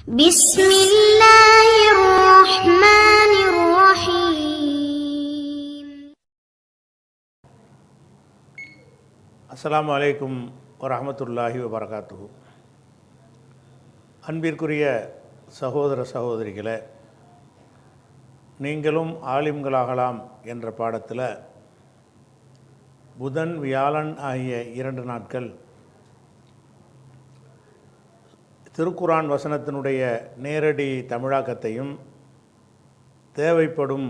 بسم الله الرحمن الرحيم. அஸ்ஸலாமு அலைக்கும் வரஹ்மத்துல்லாஹி வபரகாத்துஹு. அன்பிற்குரிய சகோதர சகோதரிகளே, நீங்களும் ஆலிம்களாகலாம் என்ற பாடத்தில் புதன் வியாழன் ஆகிய 2 நாட்கள் திருக்குரான் வசனத்தினுடைய நேரடி தமிழாக்கத்தையும் தேவைப்படும்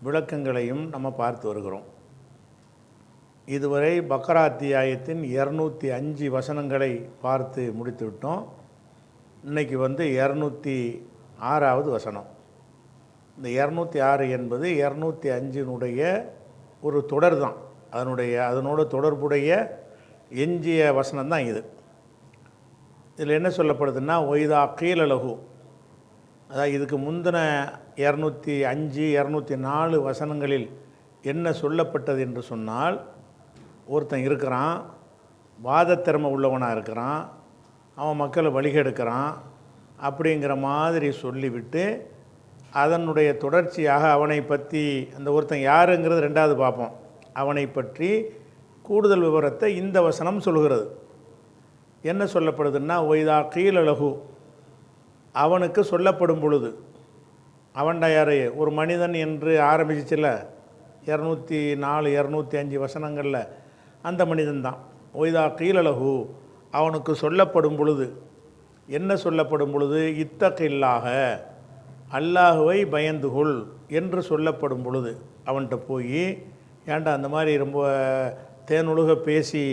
விளக்கங்களையும் நம்ம பார்த்து வருகிறோம். இதுவரை பக்ரா அத்தியாயத்தின் 205 வசனங்களை பார்த்து முடித்து விட்டோம். இன்றைக்கி 206வது வசனம். இந்த 206 என்பது 205னுடைய ஒரு தொடர் தான். அதனோட தொடர்புடைய எஞ்சிய வசனம் தான் இது. இதில் என்ன சொல்லப்படுதுன்னா, ஒய்தா கீழலகு, அதாவது இதுக்கு முந்தின 205 204 வசனங்களில் என்ன சொல்லப்பட்டது என்று சொன்னால், ஒருத்தன் இருக்கிறான், வாதத்திறமை உள்ளவனாக இருக்கிறான், அவன் மக்களை வழிகெடுக்கிறான் அப்படிங்கிற மாதிரி சொல்லிவிட்டு அதனுடைய தொடர்ச்சியாக அவனை பற்றி, அந்த ஒருத்தன் யாருங்கிறது ரெண்டாவது பார்ப்போம், அவனை பற்றி கூடுதல் விவரத்தை இந்த வசனம் சொல்கிறது. என்ன சொல்லப்படுதுன்னா, ஒய்தா கீழலகு, அவனுக்கு சொல்லப்படும் பொழுது, அவன்டா யார், ஒரு மனிதன் என்று ஆரம்பிச்சிச்சில்ல 204 205 வசனங்களில், அந்த மனிதன்தான். ஒய்தா கீழலகு, அவனுக்கு சொல்லப்படும் பொழுது, என்ன சொல்லப்படும் பொழுது, இத்தகில்லாக, அல்லாஹுவை பயந்துகொள் என்று சொல்லப்படும் பொழுது, அவன்கிட்ட போய், ஏன்டா அந்த மாதிரி ரொம்ப தேனொழுக பேசி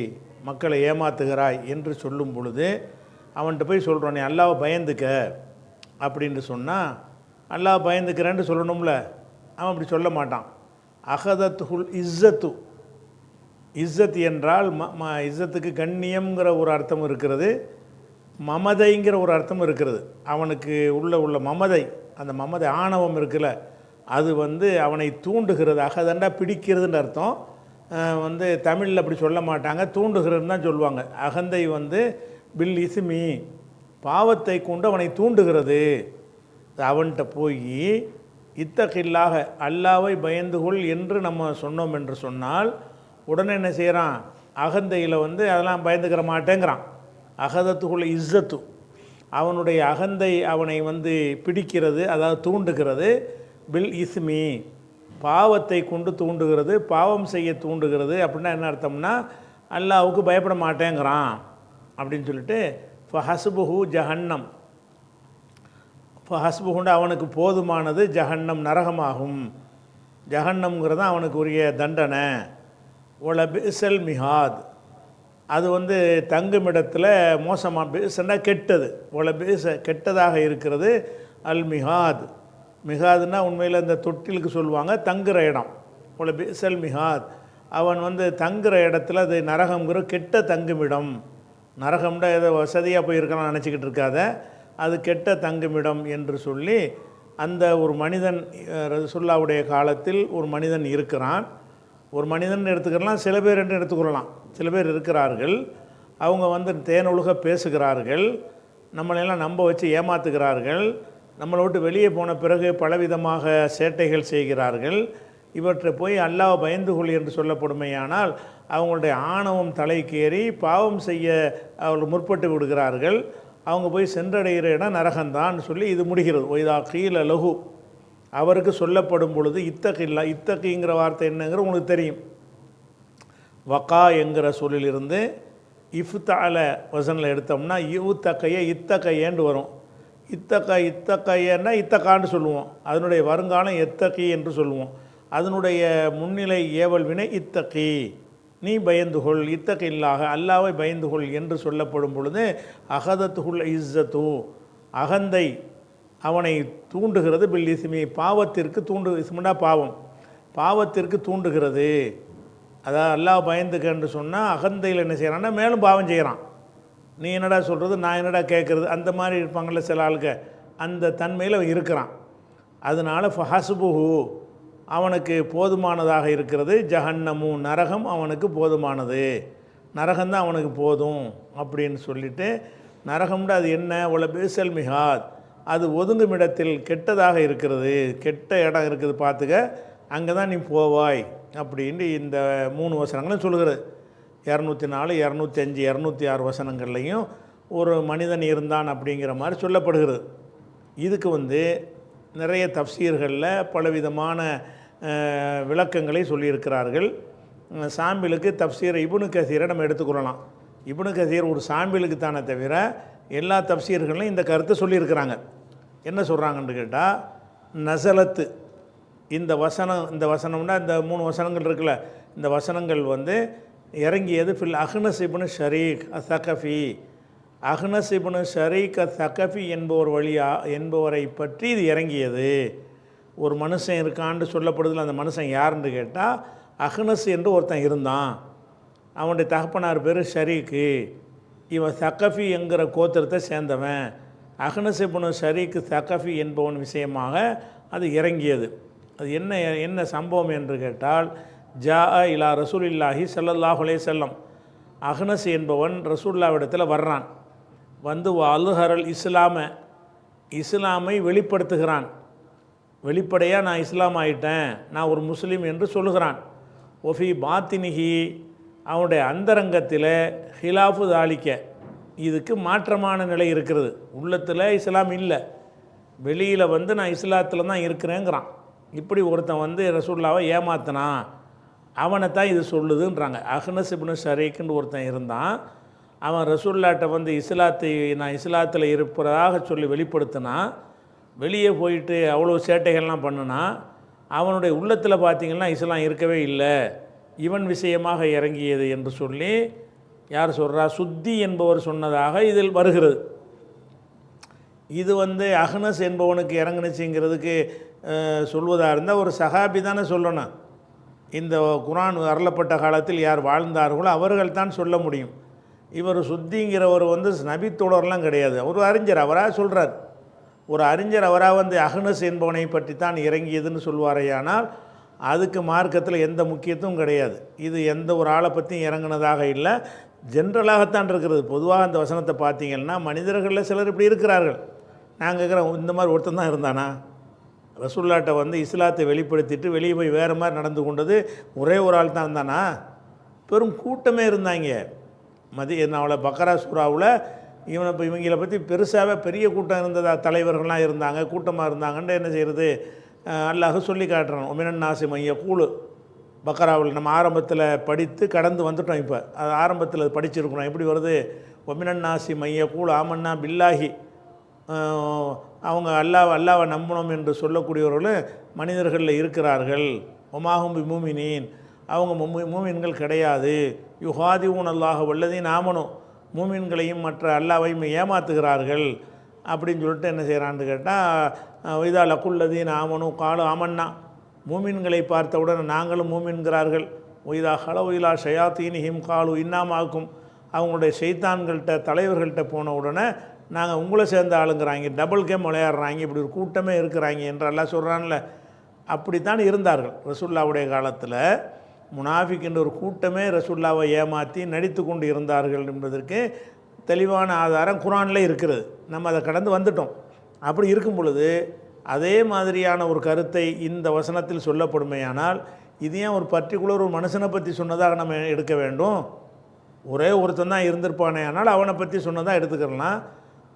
மக்களை ஏமாத்துகிறாய் என்று சொல்லும் பொழுது, அவன்கிட்ட போய் சொல்கிறான், நீ அல்லாஹ்வை பயந்துக்க அப்படின்னு சொன்னால், அல்லாஹ் பயந்துக்கிறேன்னு சொல்லணும்ல. அவன் அப்படி சொல்ல மாட்டான். அகதத்துல் இஸ்ஸத்து, இஸ்ஸத் என்றால் இஸ்ஸத்துக்கு கண்ணியம்ங்கிற ஒரு அர்த்தம் இருக்கிறது, மமதைங்கிற ஒரு அர்த்தம் இருக்கிறது. அவனுக்கு உள்ள மமதை, அந்த மமதை ஆணவம் இருக்குல்ல, அது அவனை தூண்டுகிறது. அகதண்டா பிடிக்கிறதுன்ற அர்த்தம். தமிழில் அப்படி சொல்ல மாட்டாங்க, தூண்டுகிறதுன்னு தான் சொல்லுவாங்க. அகந்தை பில் இஸ்மி, பாவத்தை கொண்டு அவனை தூண்டுகிறது. அவன்கிட்ட போய் இத்தகில்லாக, அல்லாவை பயந்துகொள் என்று நம்ம சொன்னோம் என்று சொன்னால், உடனே என்ன செய்கிறான், அகந்தையில் அதெல்லாம் பயந்துக்கிற மாட்டேங்கிறான். அகதத்துக்குள்ள இஸ்ஸத்து, அவனுடைய அகந்தை அவனை பிடிக்கிறது, அதாவது தூண்டுகிறது. பில் இஸ்மி, பாவத்தை கொண்டு தூண்டுகிறது, பாவம் செய்ய தூண்டுகிறது. அப்படின்னா என்ன அர்த்தம்னா, அல்லாஹ்வுக்கு பயப்பட மாட்டேங்கிறான் அப்படின்னு சொல்லிட்டு, ஃபஹஸ்புஹு ஜஹன்னம், ஃபஹஸ்புஹுண்டு அவனுக்கு போதுமானது ஜஹன்னம், நரகமாகும். ஜஹன்னம்ங்கிறது அவனுக்கு உரிய தண்டனை. ஒல பிஸல் மிஹாத், அது தங்குமிடத்தில் மோசமாக, பிஸன்னா கெட்டது, ஒல பிஸ கெட்டதாக இருக்கிறது. அல் மிஹாத், மிகாதுன்னா உண்மையில் இந்த தொட்டிலுக்கு சொல்லுவாங்க, தங்குற இடம். போல பிஸல் மிகாத், அவன் தங்குற இடத்துல அது நரகம்ங்கிற கெட்ட தங்குமிடம். நரகம்டா ஏதோ வசதியாக போயிருக்கலாம் நினச்சிக்கிட்டு இருக்காத, அது கெட்ட தங்குமிடம் என்று சொல்லி, அந்த ஒரு மனிதன், ரசூலுல்லாஹ்வுடைய காலத்தில் ஒரு மனிதன் இருக்கிறான். ஒரு மனிதன் எடுத்துக்கலாம், சில பேர் என்று எடுத்துக்கொள்ளலாம். சில பேர் இருக்கிறார்கள், அவங்க தேனொழுக பேசுகிறார்கள், நம்மளையெல்லாம் நம்ப வச்சு ஏமாத்துகிறார்கள், நம்மளை விட்டு வெளியே போன பிறகு பலவிதமாக சேட்டைகள் செய்கிறார்கள். இவற்றை போய் அல்லாஹ் பயந்து கொள் என்று சொல்லப்படுமையானால், அவங்களுடைய ஆணவம் தலைக்கேறி பாவம் செய்ய அவர்கள் முற்பட்டு விடுகிறார்கள். அவங்க போய் சென்றடைகிற இடம் நரகந்தான் சொல்லி இது முடிகிறது. ஒய்தா கீழ லகு, அவருக்கு சொல்லப்படும் பொழுது, இத்தகில்லா, இத்தகிங்கிற வார்த்தை என்னங்கிற உங்களுக்கு தெரியும். வக்கா என்கிற சொல்லிலிருந்து இஃப்தால வசனில் எடுத்தோம்னா இவுத்தக்கைய இத்தக்கையேன்னு வரும். இத்தக்கையன்னா இத்தக்கான்னு சொல்லுவோம். அதனுடைய வருங்காலம் எத்தகி என்று சொல்லுவோம். அதனுடைய முன்னிலை ஏவல் வினை இத்தகி, நீ பயந்துகொள், இத்தகில்லாக, அல்லாவை பயந்துகொள் என்று சொல்லப்படும் பொழுது, அகதத்துகுல் இஸ்ஸத்து, அகந்தை அவனை தூண்டுகிறது. பில் இஸ்மி, பாவத்திற்கு இஸ்முண்டா பாவம், பாவத்திற்கு தூண்டுகிறது. அதாவது அல்லாஹ் பயந்துக்கன்னு சொன்னால், அகந்தையில் என்ன செய்கிறான்னா மேலும் பாவம் செய்கிறான். நீ என்னடா சொல்கிறது, நான் என்னடா கேட்குறது, அந்த மாதிரி இருப்பாங்கள்ல சில ஆளுங்க, அந்த தன்மையில் அவன் இருக்கிறான். அதனால் ஃபஹஸ்புஹு, அவனுக்கு போதுமானதாக இருக்கிறது. ஜஹன்னமு, நரகம் அவனுக்கு போதுமானது, நரகம்தான் அவனுக்கு போதும் அப்படின்னு சொல்லிட்டு, நரகம்னு அது என்ன, உல பேசல் மிகாத், அது ஒதுங்கும் இடத்தில் கெட்டதாக இருக்கிறது, கெட்ட இடம் இருக்குது பார்த்துக்க, அங்கே தான் நீ போவாய் அப்படின்னு இந்த 3 வசனங்களும் சொல்கிறது. 204, 205, 206 வசனங்கள்லையும் ஒரு மனிதன் இருந்தான் அப்படிங்கிற மாதிரி சொல்லப்படுகிறது. இதுக்கு நிறைய தப்சீர்களில் பலவிதமான விளக்கங்களை சொல்லியிருக்கிறார்கள். சாம்பிளுக்கு தப்சீர் இப்னு கசீரை நம்ம எடுத்துக்கொள்ளலாம். இப்னு கசீர் ஒரு சாம்பிளுக்கு தானே தவிர எல்லா தப்சீர்களையும் இந்த கருத்தை சொல்லியிருக்கிறாங்க. என்ன சொல்கிறாங்கன்னு கேட்டால், நசலத்து இந்த வசனம்னா இந்த 3 வசனங்கள் இருக்குல்ல, இந்த வசனங்கள் இறங்கியது ஃபில் அஹ்னஸ் இப்னு ஷரீக் அஸ்ஸகஃபி. அஹ்னஸ் இப்னு ஷரீக் அஸ்ஸகஃபி என்பவரை பற்றி இது இறங்கியது. ஒரு மனுஷன் இருக்கான்னு சொல்லப்படுதில்ல, அந்த மனுஷன் யாருன்னு கேட்டால் அஹ்னஸ் என்று ஒருத்தன் இருந்தான். அவனுடைய தகப்பனார் பேர் ஷரீக்கு. இவன் சக்கஃபி என்கிற கோத்திரத்தை சேர்ந்தவன். அஹ்னஸ் இப்னு ஷரீக் சக்கஃபி என்பவன் விஷயமாக அது இறங்கியது. அது என்ன சம்பவம் என்று கேட்டால், ஜா இலா ரசூலில்லாஹி ஸல்லல்லாஹு அலைஹி வஸல்லம். அஹ்னஸ் என்பவன் ரசூலுல்லாஹ்விடத்தில் வர்றான். அல்ஹரல் இஸ்லாமை வெளிப்படுத்துகிறான். வெளிப்படையாக நான் இஸ்லாம் ஆயிட்டேன், நான் ஒரு முஸ்லீம் என்று சொல்லுகிறான். ஒஃபி பாத்தினிஹி, அவனுடைய அந்தரங்கத்தில் ஹிலாஃபு தாலிக்க, இதுக்கு மாற்றமான நிலை இருக்கிறது. உள்ளத்தில் இஸ்லாம் இல்லை, வெளியில் நான் இஸ்லாத்தில் தான் இருக்கிறேங்கிறான். இப்படி ஒருத்தன் ரசூலுல்லாவை ஏமாத்தினான், அவனை தான் இது சொல்லுதுன்றாங்க. அஹ்னஸ் இப்னு ஷரீக்குன்னு ஒருத்தன் இருந்தான். அவன் ரசூலுல்லாட்ட இஸ்லாத்தை நான் இஸ்லாத்தில் இருப்பதாக சொல்லி வெளிப்படுத்தினான். வெளியே போயிட்டு அவ்வளோ சேட்டைகள்லாம் பண்ணுனா, அவனுடைய உள்ளத்தில் பார்த்திங்கன்னா இஸ்லாம் இருக்கவே இல்லை, இவன் விஷயமாக இறங்கியது என்று சொல்லி யார் சொல்கிறா, சுத்தி என்பவர் சொன்னதாக இதில் வருகிறது. இது அஹ்னஸ் என்பவனுக்கு இறங்குனுச்சுங்கிறதுக்கு சொல்வதாக இருந்தால் ஒரு சஹாபி தானே சொல்லணும். இந்த குர்ஆன் அருளப்பட்ட காலத்தில் யார் வாழ்ந்தார்களோ அவர்கள் தான் சொல்ல முடியும். இவர் சுத்திங்கிறவர் நபித்தோழர்லாம் கிடையாது, ஒரு அறிஞர், அவராக சொல்கிறார். ஒரு அறிஞர் அவராக அஹ்னஸ் என்பவனை பற்றி தான் இறங்கியதுன்னு சொல்வாரையானால் அதுக்கு மார்க்கத்தில் எந்த முக்கியத்துவம் கிடையாது. இது எந்த ஒரு ஆளை பற்றியும் இறங்கினதாக இல்லை, ஜென்ரலாகத்தான் இருக்கிறது. பொதுவாக அந்த வசனத்தை பார்த்தீங்கன்னா மனிதர்களில் சிலர் இப்படி இருக்கிறார்கள். நாங்கள் கேட்குறோம், இந்த மாதிரி ஒருத்தன் தான் இருந்தானா? ரசூலுல்லாட்ட இஸ்லாத்தை வெளிப்படுத்திட்டு வெளியே போய் வேறு மாதிரி நடந்து கொண்டது ஒரே ஒரு ஆள் தான் இருந்தானா? பெரும் கூட்டமே இருந்தாங்க. அவளை பக்கரா சூறாவில் இவங்களை பற்றி பெருசாகவே பெரிய கூட்டம் இருந்ததா, தலைவர்கள்லாம் இருந்தாங்க, கூட்டமாக இருந்தாங்கன்னு என்ன செய்கிறது, அல்லாஹ் சொல்லி காட்டுறான். ஒமினன் நாசி மைய கூழு பக்கராவில் நம்ம ஆரம்பத்தில் படித்து கடந்து வந்துட்டோம். இப்போ அது ஆரம்பத்தில் படிச்சிருக்கணும். எப்படி வருது, ஒமினன் நாசி மைய கூழ் ஆமன்னா பில்லாஹி, அவங்க அல்லாவை நம்பணும் என்று சொல்லக்கூடியவர்களும் மனிதர்களில் இருக்கிறார்கள். ஒமாகும் பி மூமினீன், அவங்க மூமின்கள் கிடையாது. யுஹாதிஊன் அல்லாஹ் வல்லதீன் ஆமனும், மூமின்களையும் மற்ற அல்லாவையும் ஏமாத்துகிறார்கள் அப்படின்னு சொல்லிட்டு என்ன செய்கிறான்னு கேட்டால், இதா லக்குல்லதீன் ஆமனும் காலு ஆமன்னா, மூமின்களை பார்த்தவுடன் நாங்களும் மூமின்கிறார்கள். ஒய்தா ஹலோ இலா ஷயாத்தீனிஹிம் காலு இன்னாமாக்கும், அவங்களுடைய ஷைத்தான்கள்கிட்ட தலைவர்கள்ட்ட போன உடனே நாங்கள் உங்களை சேர்ந்த ஆளுங்கிறாங்க, டபுள் கேம் விளையாடுறாங்க, இப்படி ஒரு கூட்டமே இருக்கிறாங்க என்று அல்லாஹ் சொல்கிறான்ல. அப்படித்தான் இருந்தார்கள் ரசூலுல்லாவுடைய காலத்தில். முனாஃபிக் என்ற ஒரு கூட்டமே ரசூலுல்லாவை ஏமாற்றி நடித்து கொண்டு இருந்தார்கள் என்பதற்கு தெளிவான ஆதாரம் குர்ஆனில் இருக்கிறது. நம்ம அதை கடந்து வந்துட்டோம். அப்படி இருக்கும் பொழுது அதே மாதிரியான ஒரு கருத்தை இந்த வசனத்தில் சொல்லப்படுமையானால் இது ஏன் ஒரு பர்டிகுலர் ஒரு மனுஷனை பற்றி சொன்னதாக நம்ம எடுக்க வேண்டும்? ஒரே ஒருத்தன் தான் இருந்திருப்பானே, ஆனால் அவனை பற்றி சொன்னதாக எடுத்துக்கலாம்.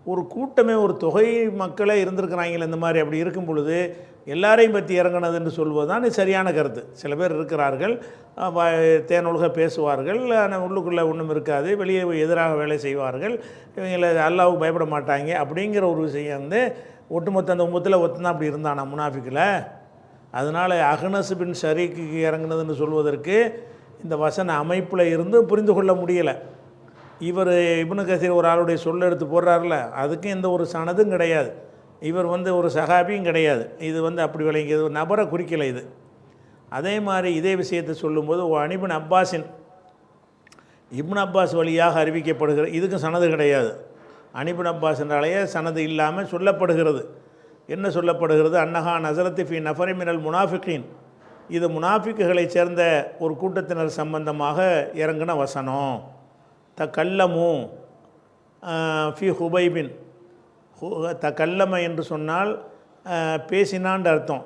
ஒரு கூட்டமே ஒரு தொகை மக்களே இருந்திருக்கிறாங்களே இந்த மாதிரி. அப்படி இருக்கும் பொழுது எல்லாரையும் பற்றி இறங்கினது என்று சொல்வது தான் சரியான கருத்து. சில பேர் இருக்கிறார்கள், தேனொழுக பேசுவார்கள், ஆனால் உள்ளுக்குள்ளே ஒன்றும் இருக்காது, வெளியே எதிராக வேலை செய்வார்கள், இவங்களை அல்லாஹ்வுக்கு பயப்பட மாட்டாங்க அப்படிங்கிற ஒரு விஷயம் ஒட்டுமொத்த அந்த உம்மத்தில் ஒருத்தன் அப்படி இருந்தானா முனாஃபிக்கில். அதனால் அஹ்னஸ் பின் ஷரீக்கு இறங்குனதுன்னு சொல்வதற்கு இந்த வசன அமைப்பில் இருந்து புரிந்து கொள்ள முடியலை. இவர் இப்னு கசீர் ஒரு ஆளுடைய சொல்ல எடுத்து போடுறாருல, அதுக்கும் எந்த ஒரு சனதும் கிடையாது. இவர் ஒரு சஹாபியும் கிடையாது. இது அப்படி விளங்கியது, ஒரு நபரை குறிக்கலை இது. அதே மாதிரி இதே விஷயத்தை சொல்லும்போது அனிபின் அப்பாஸின், இப்னு அப்பாஸ் வழியாக அறிவிக்கப்படுகிற, இதுக்கும் சனது கிடையாது. அனிபின் அப்பாஸ் என்றாலேயே சனது இல்லாமல் சொல்லப்படுகிறது. என்ன சொல்லப்படுகிறது, அன்னஹா நஸரத் ஃபி நஃபரி மினல் முனாஃபிகீன், இது முனாஃபிக்குகளை சேர்ந்த ஒரு கூட்டத்தினர் சம்பந்தமாக இறங்கின வசனம். கல்லமு ஃபி ஹுபைபின், தக்கல்லம என்று சொன்னால் பேசினான்னு அர்த்தம்.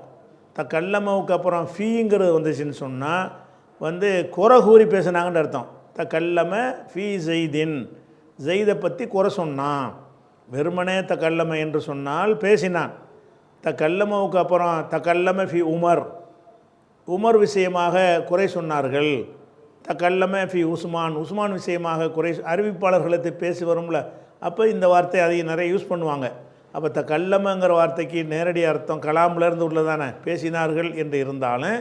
தக்கல்லமவுக்கு அப்புறம் ஃபீங்கிறது வந்துச்சுன்னு சொன்னால் வந்து குறை கூறி பேசினாங்கன்னு அர்த்தம். தக்கல்லம ஃபீ ஜெய்தின், ஜெய்தை பற்றி குறை சொன்னான். வெறுமனே தக்கல்லம என்று சொன்னால் பேசினான். தக்கல்லமவுக்கு அப்புறம் தக்கல்லம ஃபி உமர், உமர் விஷயமாக குறை சொன்னார்கள். தக்கல்லம ஃபி உஸ்மான், உஸ்மான் விஷயமாக குறை, அறிவிப்பாளர்களுக்கு பேசி வரும்ல, அப்போ இந்த வார்த்தை அதையும் நிறைய யூஸ் பண்ணுவாங்க. அப்போ தக்கல்லமங்கிற வார்த்தைக்கு நேரடி அர்த்தம் கலாம்லேருந்து உள்ளதானே, பேசினார்கள் என்று இருந்தாலும்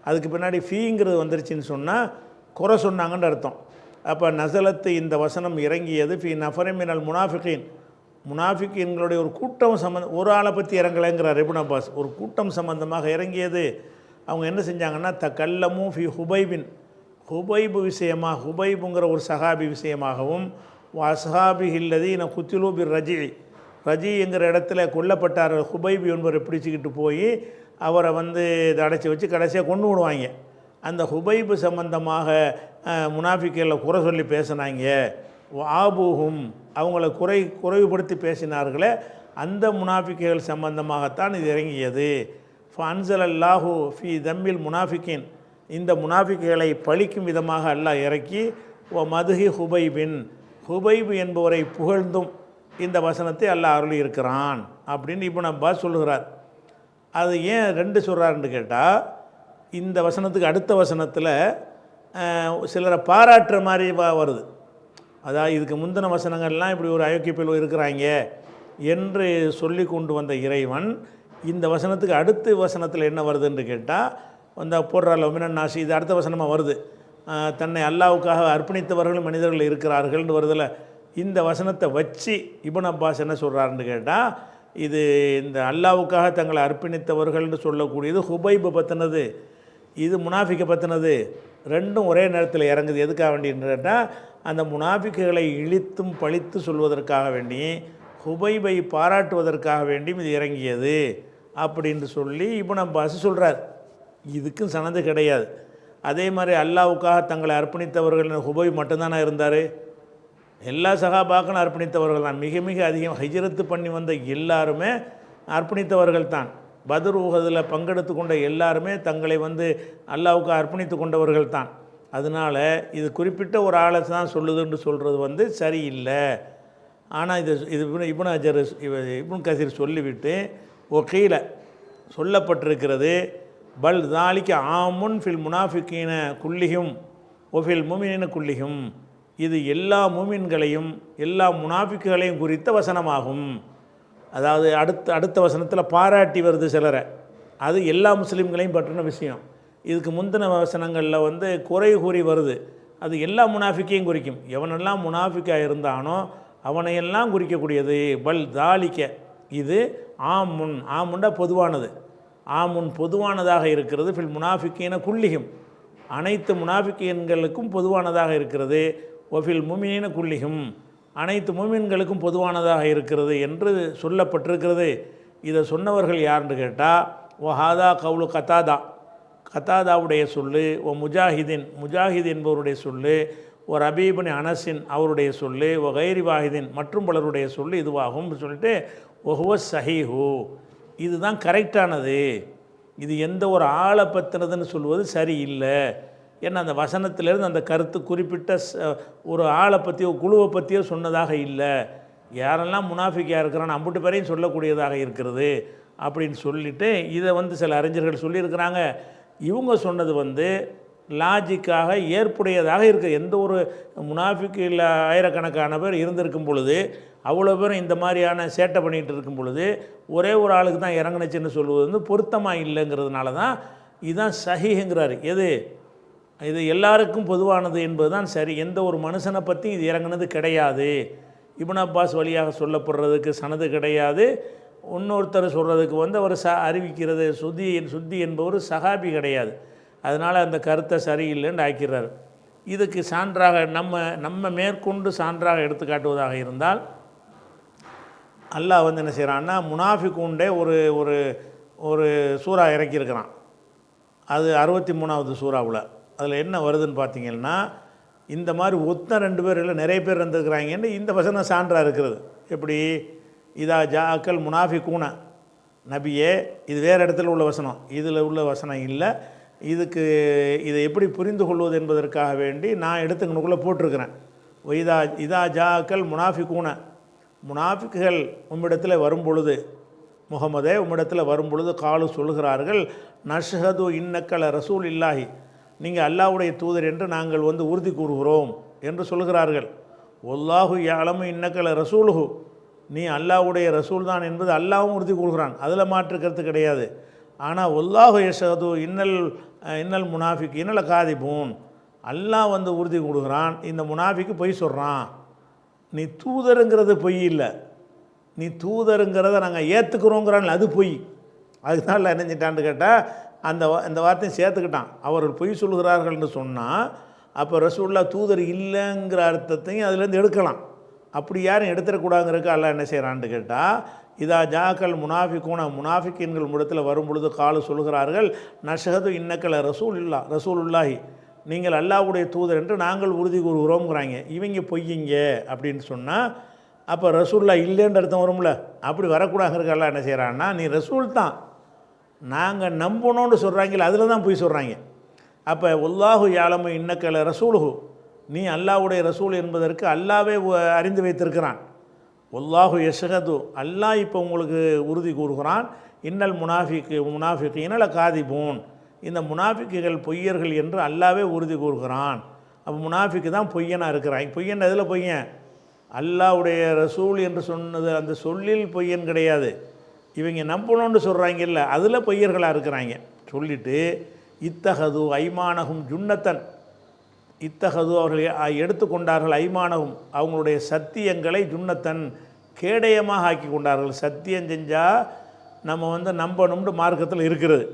அதுக்கு பின்னாடி ஃபீங்கிறது வந்துருச்சுன்னு சொன்னால் குறை சொன்னாங்கன்னு அர்த்தம். அப்போ நசலத்து இந்த வசனம் இறங்கியது ஃபி நஃபரிமினல் முனாஃபிகீன், முனாஃபிகீன்களுடைய ஒரு கூட்டம் ஒரு ஆளை பற்றி இறங்கலைங்கிறார் இப்னு அப்பாஸ். ஒரு கூட்டம் சம்பந்தமாக இறங்கியது. அவங்க என்ன செஞ்சாங்கன்னா தக்கல்லமு ஃபி ஹுபைபின், ஹுபைபு விஷயமாக, ஹுபைபுங்கிற ஒரு சஹாபி விஷயமாகவும், வசஹாபி இல்லதி நான் குத்திலு பிர் ரஜி, ரஜிங்கிற இடத்துல கொல்லப்பட்டார் ஹுபைபு என்பவரை பிடிச்சிக்கிட்டு போய் அவரை வந்து இதை அடைச்சி வச்சு கடைசியாக கொண்டு விடுவாங்க. அந்த ஹுபைபு சம்பந்தமாக முனாஃபிக்களில் குறை சொல்லி பேசினாங்க. ஆபூஹும், அவங்கள குறைவுபடுத்தி பேசினார்களே, அந்த முனாஃபிக்குகள் சம்பந்தமாகத்தான் இது இறங்கியது. ஃபன்சல் அல்லாஹூ ஃபி தம்மில் முனாஃபிக்கின், இந்த முனாஃபிக்குகளை பழிக்கும் விதமாக அல்லாஹ் இறக்கி ஓ மதுஹி ஹுபைபின், ஹுபைபு என்பவரை புகழ்ந்தும் இந்த வசனத்தை அல்லாஹ் அருளி இருக்கிறான் அப்படின்னு இப்னு அப்பாஸ் சொல்லுகிறார். அது ஏன் ரெண்டு சொல்கிறாருன்னு கேட்டால், இந்த வசனத்துக்கு அடுத்த வசனத்தில் சிலரை பாராட்டுற மாதிரி வருது. அதாவது இதுக்கு முந்தின வசனங்கள்லாம் இப்படி ஒரு அயோக்கியப்பில் இருக்கிறாங்க என்று சொல்லி கொண்டு வந்த இறைவன் இந்த வசனத்துக்கு அடுத்த வசனத்தில் என்ன வருதுன்னு கேட்டால், அந்த போடுறாள் ஒமினன் நாசி, இது அடுத்த வசனமாக வருது. தன்னை அல்லாவுக்காக அர்ப்பணித்தவர்கள் மனிதர்கள் இருக்கிறார்கள்னு வருதில்ல. இந்த வசனத்தை வச்சு இப்னு அப்பாஸ் என்ன சொல்கிறாருன்னு கேட்டால், இது இந்த அல்லாவுக்காக தங்களை அர்ப்பணித்தவர்கள்னு சொல்லக்கூடியது ஹுபைபு பற்றினது, இது முனாஃபிக்கை பற்றினது, ரெண்டும் ஒரே நேரத்தில் இறங்குது. எதுக்காக வேண்டின்னு கேட்டால், அந்த முனாஃபிக்குகளை இழித்தும் பழித்து சொல்வதற்காக வேண்டி, ஹுபைபை பாராட்டுவதற்காக வேண்டியும் இது இறங்கியது அப்படின்னு சொல்லி இப்னு அப்பாஸ் சொல்கிறார். இதுக்கும் சனது கிடையாது. அதே மாதிரி அல்லாவுக்காக தங்களை அர்ப்பணித்தவர்கள் ஹுபைப் மட்டும்தானே இருந்தார்? எல்லா சகாபாக்களும் அர்ப்பணித்தவர்கள் தான். மிக மிக அதிகம் ஹிஜ்ரத்து பண்ணி வந்த எல்லாருமே அர்ப்பணித்தவர்கள் தான். பத்ர் உஹதில் பங்கெடுத்து கொண்ட எல்லாருமே தங்களை வந்து அல்லாவுக்கு அர்ப்பணித்து கொண்டவர்கள் தான். அதனால் இது குறிப்பிட்ட ஒரு ஆளை தான் சொல்லுதுன்னு சொல்கிறது வந்து சரியில்லை. ஆனால் இது இப்னு அஜர் இப்னு கசீர் சொல்லிவிட்டு ஒகீல சொல்லப்பட்டிருக்கிறது, பல் தாலிக்கு ஆமுன் ஃபில் முனாஃபிகீன குல்லியும் ஒஃபில் முமினின குல்லியும், இது எல்லா மூமின்களையும் எல்லா முனாஃபிக்குகளையும் குறித்த வசனமாகும். அதாவது அடுத்த வசனத்தில் பாராட்டி வருது சிலரை, அது எல்லா முஸ்லீம்களையும் பற்றின விஷயம். இதுக்கு முந்தின வசனங்களில் வந்து குறை கூறி வருது, அது எல்லா முனாஃபிக்கையும் குறிக்கும். எவனெல்லாம் முனாஃபிக்காக இருந்தானோ அவனையெல்லாம் குறிக்கக்கூடியது. பல் தாலிக்க, இது ஆமுன், ஆமுண்டா பொதுவானது, ஆமுன் பொதுவானதாக இருக்கிறது. ஃபில் முனாஃபிக்கீன குல்லிகும், அனைத்து முனாஃபிக்கீன்களுக்கும் பொதுவானதாக இருக்கிறது. ஒஃபில் முமினின குல்லிகும், அனைத்து முமின்களுக்கும் பொதுவானதாக இருக்கிறது என்று சொல்லப்பட்டிருக்கிறது. இதை சொன்னவர்கள் யாருன்னு கேட்டால், ஓ ஹாதா கவுலு கத்தாதா, கத்தாதாவுடைய சொல்லு, ஓ முஜாஹிதின், முஜாஹித் என்பவருடைய சொல்லு, ஓ ரபீபின் அனஸின் அவருடைய சொல்லு, ஓ கைரி வாஹிதின் மற்றும் பலருடைய சொல்லு இதுவாகும் சொல்லிட்டு ஒஹுவ சஹீஹு, இதுதான் கரெக்டானது. இது எந்த ஒரு ஆளை பற்றினதுன்னு சொல்வது சரியில்லை. ஏன்னா அந்த வசனத்திலேருந்து அந்த கருத்து குறிப்பிட்ட ஒரு ஆளை பற்றியோ குழுவை பற்றியோ சொன்னதாக இல்லை. யாரெல்லாம் முனாஃபிக்காக இருக்கிறான்னு அம்புட்டு பேரையும் சொல்லக்கூடியதாக இருக்கிறது அப்படின்னு சொல்லிவிட்டு இதை வந்து சில அறிஞர்கள் சொல்லியிருக்கிறாங்க. இவங்க சொன்னது வந்து லாஜிக்காக ஏற்புடையதாக இருக்குது. எந்த ஒரு முனாஃபிக்கு இல்லை ஆயிரக்கணக்கான பேர் இருந்திருக்கும் பொழுது, அவ்வளோ பேரும் இந்த மாதிரியான சேட்டை பண்ணிகிட்டு இருக்கும் பொழுது ஒரே ஒரு ஆளுக்கு தான் இறங்குனுச்சுன்னு சொல்லுவது வந்து பொருத்தமாக இல்லைங்கிறதுனால தான் இதுதான் சஹீஹுங்கிறாரு. இது எல்லாருக்கும் பொதுவானது என்பது தான் சரி. எந்த ஒரு மனுஷனை பற்றி இது இறங்குனது கிடையாது. இப்னு அப்பாஸ் வழியாக சொல்லப்படுறதுக்கு சனது கிடையாது. இன்னொருத்தர் சொல்கிறதுக்கு வந்து அவர் அறிவிக்கிறது சுத்தி என்பவர் சஹாபி கிடையாது. அதனால் அந்த கருத்தை சரியில்லைன்னு ஆக்கிறார். இதுக்கு சான்றாக நம்ம மேற்கொண்டு சான்றாக எடுத்து காட்டுவதாக இருந்தால், அல்லாஹ் வந்து என்ன செய்கிறான்னா, முனாஃபிக்குண்டே ஒரு ஒரு சூறா இறக்கியிருக்கிறான். அது 63வது சூறாவில். அதில் என்ன வருதுன்னு பார்த்தீங்கன்னா, இந்த மாதிரி ஒத்த 2 பேர் இல்லை நிறைய பேர் இருந்துருக்கிறாங்கன்னு இந்த வசனம் சான்றாக இருக்கிறது. எப்படி இதா ஜாஅக்கல் முனாஃபிகூன, நபியே இது வேறு இடத்துல உள்ள வசனம், இதில் உள்ள வசனம் இல்லை. இதை எப்படி புரிந்து கொள்வது என்பதற்காக வேண்டி நான் எடுத்துக்கணுக்குள்ளே போட்டிருக்கிறேன். இதா ஜாஅக்கல் முனாஃபிகூன, முனாஃபிக்குகள் உம்மிடத்தில் வரும் பொழுது, முகமதே உம்மிடத்தில் வரும் பொழுது காலு சொல்கிறார்கள், நஷ்ஹது இன்னக்கல ரசூல் இல்லாஹி, நீங்கள் அல்லாஹ்வுடைய தூதர் என்று நாங்கள் உறுதி கூறுகிறோம் என்று சொல்கிறார்கள். வல்லாஹு யஅலமு இன்னக்கல ரசூலுஹு, நீ அல்லாஹ்வுடைய ரசூல் தான் என்பது அல்லாஹ்வும் உறுதி கூறுகிறான், அதில் மாற்று கருத்து கிடையாது. ஆனால் வல்லாஹு யஷ்ஹது இன்னல் முனாஃபிக் இன்னல காதிபூன், அல்லாஹ் உறுதி கூறுகிறான் இந்த முனாஃபிக்கு பொய் சொல்கிறான். நீ தூதருங்கிறது பொய் இல்லை, நீ தூதருங்கிறத நாங்கள் ஏற்றுக்கிறோங்கிறான், அது பொய். அதுதான் என்ன செஞ்சிட்டான்னு கேட்டால் அந்த வார்த்தையும் சேர்த்துக்கிட்டான். அவர்கள் பொய் சொல்கிறார்கள்னு சொன்னால் அப்போ ரசூலுல்லாஹ் தூதர் இல்லைங்கிற அர்த்தத்தையும் அதுலேருந்து எடுக்கலாம். அப்படி யாரும் எடுத்துடக்கூடாதுங்கிறதுக்கு அல்லாஹ் என்ன செய்கிறான்னு கேட்டால், இதா ஜாக்கல் முனாஃபிகூன, முனாஃபிக்கின்கள் இடத்துல வரும் பொழுது காலு சொல்கிறார்கள், நஷ்ஹது இன்னக்கல ரசூலுல்லாஹி, நீங்கள் அல்லாஹ்வுடைய தூதர் என்று நாங்கள் உறுதி கூறுகிறோம்ங்கிறாங்க. இவங்க பொய்யிங்க அப்படின்னு சொன்னால் அப்போ ரசூலுல்லாஹ் இல்லைன்ற அர்த்தம் வரும்ல. அப்படி வரக்கூடாதுங்கிறதுக்கு அல்லாஹ் என்ன செய்கிறான்னா, நீ ரசூல் தான், நாங்கள் நம்பணும்னு சொல்கிறாங்களே அதில் தான் பொய் சொல்கிறாங்க. அப்போ வல்லாஹு யஅலமு இன்னக்கல ரசூலுஹு, நீ அல்லாஹ்வுடைய ரசூல் என்பதற்கு அல்லாஹ்வே அறிந்து வைத்திருக்கிறான். வல்லாஹு யஷ்ஹது, அல்லாஹ் இப்போ உங்களுக்கு உறுதி கூறுகிறான், இன்னல் முனாஃபிகீன லகாதிபூன், இந்த முனாஃபிக்குகள் பொய்யர்கள் என்று அல்லாஹ்வே உறுதி கூறுகிறான். அப்போ முனாஃபிக்கு தான் பொய்யனாக இருக்கிறான். பொய்யன் எதில் பொய்யன்? அல்லாஹ்வுடைய ரசூல் என்று சொன்னது அந்த சொல்லில் பொய்யன் கிடையாது. இவங்க நம்பணும்னு சொல்கிறாங்கல்ல அதில் பொய்யர்களாக இருக்கிறாங்க. சொல்லிவிட்டு இத்தகது ஐமானகும் ஜுன்னத்தன், இத்தகது அவர்கள் எடுத்துக்கொண்டார்கள், ஐமானகும் அவங்களுடைய சத்தியங்களை ஜுன்னத்தன் கேடயமாக ஆக்கி கொண்டார்கள். சத்தியம் செஞ்சால் நம்ம நம்பணும்னு மார்க்கத்தில் இருக்கிறது,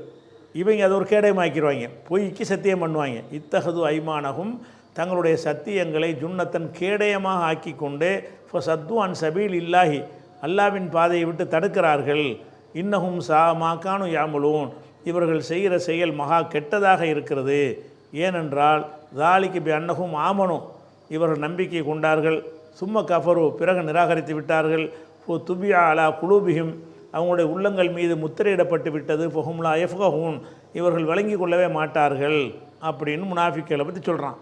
இவங்க அதை ஒரு கேடயமாக்கிடுவாங்க, பொய்க்கு சத்தியம் பண்ணுவாங்க. இத்தகது ஐமானகும் தங்களுடைய சத்தியங்களை ஜுன்னத்தன் கேடயமாக ஆக்கி கொண்டு சத்து அன் சபீல் இல்லாஹி, அல்லாவின் பாதையை விட்டு தடுக்கிறார்கள். இன்னஹும் மாக்கானு யாமலூன், இவர்கள் செய்கிற செயல் மகா கெட்டதாக இருக்கிறது. ஏனென்றால் தாலிக்கு பி அன்னஹும் ஆமனு, இவர்கள் நம்பிக்கை கொண்டார்கள், சும்ம கஃபரு பிறகு நிராகரித்து விட்டார்கள். துபியா அலா குலூபிஹிம், அவங்களுடைய உள்ளங்கள் மீது முத்திரையிடப்பட்டு விட்டது. ஃபஹும்லா யஃப்கஹூன், இவர்கள் விளங்கி கொள்ளவே மாட்டார்கள் அப்படின்னு முனாஃபிக்களை பற்றி சொல்கிறான்.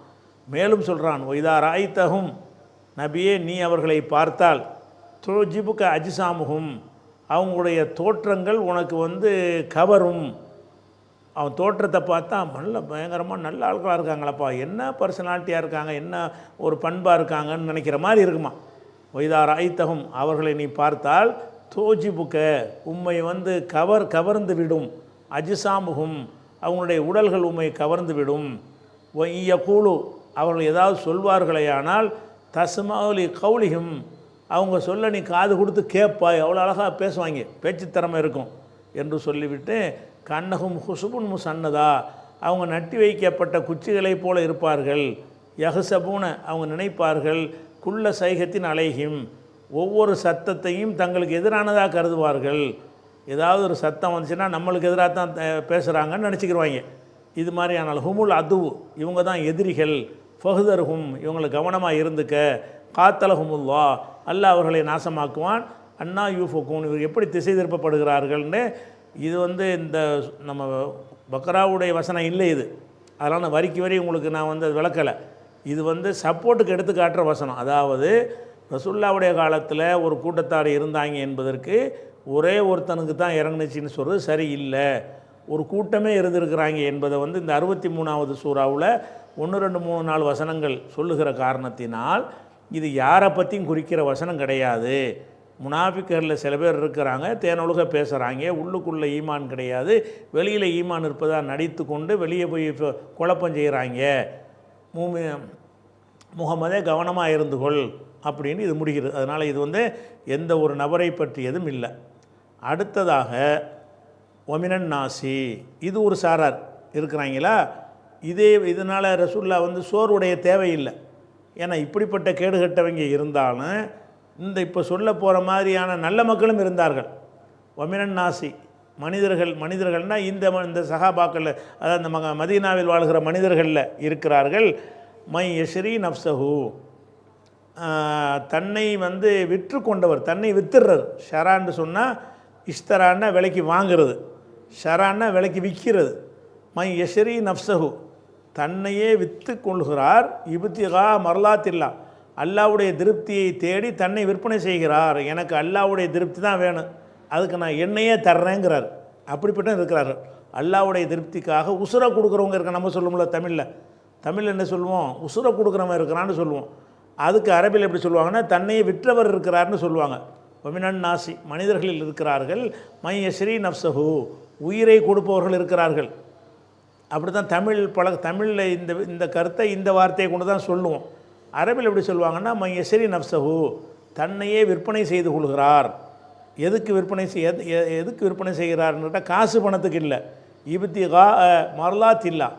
மேலும் சொல்கிறான், இதா ராய்தஹும், நபியே நீ அவர்களை பார்த்தால், துஜிபுக அஜிசாமுகும், அவங்களுடைய தோற்றங்கள் உனக்கு கவரும். அவன் தோற்றத்தை பார்த்தா நல்ல பயங்கரமாக நல்ல ஆட்களாக இருக்காங்களப்பா, என்ன பர்சனாலிட்டியாக இருக்காங்க, என்ன ஒரு பண்பாக இருக்காங்கன்னு நினைக்கிற மாதிரி இருக்குமா. ஒய்தார் ஐத்தகம், அவர்களை நீ பார்த்தால் தோஜிபுக்க, உம்மை கவர்ந்து விடும். அஜிசாமுகும், அவங்களுடைய உடல்கள் உம்மை கவர்ந்து விடும். ஒய்ய கூழு, அவர்கள் ஏதாவது சொல்வார்களேயானால் தஸ்மௌலி கௌலிஹும், அவங்க சொல்ல நீ காது கொடுத்து கேட்பாய், அவ்வளோ அழகாக பேசுவாங்க, பேச்சு திறமை இருக்கும் என்று சொல்லிவிட்டு, கண்ணகும் ஹுசுபுன் முசன்னதா, அவங்க நட்டி வைக்கப்பட்ட குச்சிகளைப் போல இருப்பார்கள். யஹ்சபூன, அவங்க நினைப்பார்கள், குள்ள சைகத்தின் அலைஹிம், ஒவ்வொரு சத்தத்தையும் தங்களுக்கு எதிரானதாக கருதுவார்கள். ஏதாவது ஒரு சத்தம் வந்துச்சுன்னா நம்மளுக்கு எதிராக தான் பேசுகிறாங்கன்னு நினச்சிக்கிடுவாங்க. இது மாதிரியான ஹுமுல் அதுவு, இவங்க தான் எதிரிகள். ஃபஹ்தர்ஹும், இவங்களை கவனமாக இருந்துக்க. காத்தலஹுமுல்லா, அல்லாஹ் அவர்களை நாசமாக்குவான். அன்னா யூஃபுக்கூன், இவர் எப்படி திசை திருப்பப்படுகிறார்கள்னு இது இந்த நம்ம பக்ராவுடைய வசனம் இல்லை இது, அதனால் நான் வரிக்கு வரி உங்களுக்கு நான் அது விளக்கலை. இது சப்போர்ட்டுக்கு எடுத்து காட்டுற வசனம். அதாவது ரசூலுல்லாஹ்வுடைய காலத்தில் ஒரு கூட்டத்தார் இருந்தாங்க என்பதற்கு ஒரே ஒருத்தனுக்கு தான் இறங்குனுச்சின்னு சொல்கிறது சரி இல்லை, ஒரு கூட்டமே இருந்திருக்கிறாங்க என்பதை இந்த 63வது சூறாவில் 1, 2, 3, 4 வசனங்கள் சொல்லுகிற காரணத்தினால் இது யாரை பற்றியும் குறிக்கிற வசனம் கிடையாது. முனாஃபிக்கரில் சில பேர் இருக்கிறாங்க, தேனொழுக பேசுகிறாங்க, உள்ளுக்குள்ளே ஈமான் கிடையாது, வெளியில் ஈமான் இருப்பதாக நடித்து கொண்டு வெளியே போய் குழப்பம் செய்கிறாங்க. முகமதே கவனமாக இருந்து கொள் அப்படின்னு இது முடிகிறது. அதனால் இது எந்த ஒரு நபரை பற்றியதும் இல்லை. அடுத்ததாக ஒமினன் நாசி, இது ஒரு சாரார் இருக்கிறாங்களா, இதனால் ரசூலுல்லாஹ் சோர்வுடைய தேவையில்லை. ஏன்னா இப்படிப்பட்ட கேடுகட்டவங்க இருந்தாலும் இப்போ சொல்ல போகிற மாதிரியான நல்ல மக்களும் இருந்தார்கள். ஒமினன் நாசி, மனிதர்கள்னால் இந்த சஹாபாக்கள், அதாவது இந்த மதீனாவில் வாழ்கிற மனிதர்களில் இருக்கிறார்கள். மை யஷ்ரி நஃப்ஸஹு, தன்னை வந்து விற்று கொண்டவர், தன்னை வித்துடுறார். ஷரான்னு சொன்னால் இஷ்தரான்னா விலைக்கு வாங்கிறது, ஷரான்னா விலைக்கு விற்கிறது. மை யஷரி நஃப்சஹு, தன்னையே விற்று கொள்கிறார். இபுத்திகா மரலாத்தில்லா, அல்லாவுடைய திருப்தியை தேடி தன்னை விற்பனை செய்கிறார். எனக்கு அல்லாவுடைய திருப்தி தான் வேணும், அதுக்கு நான் என்னையே தர்றேங்கிறார். அப்படிப்பட்ட இருக்கிறார்கள். அல்லாவுடைய திருப்திக்காக உசுரை கொடுக்குறவங்க இருக்க. நம்ம சொல்லுவோம்ல தமிழில் என்ன சொல்லுவோம்? உசுரை கொடுக்குறவன் இருக்கிறான்னு சொல்லுவோம். அதுக்கு அரபியில் எப்படி சொல்லுவாங்கன்னா தன்னையே விற்றவர் இருக்கிறார்னு சொல்லுவாங்க. ஒமினன் நாசி, மனிதர்களில் இருக்கிறார்கள். மை யஸ்ரி நஃப்சஹு, உயிரை கொடுப்பவர்கள் இருக்கிறார்கள். அப்படி தான் தமிழில் இந்த கருத்தை இந்த வார்த்தையை கொண்டு தான் சொல்லுவோம். அரபியில் எப்படி சொல்லுவாங்கன்னா மை யஸ்ரி நஃப்சஹு, தன்னையே விற்பனை செய்து கொள்கிறார். எதுக்கு விற்பனை செய்கிறார்னு கேட்டால் காசு பணத்துக்கு இல்லை. இப்திகா மர்லாத்தில்லா,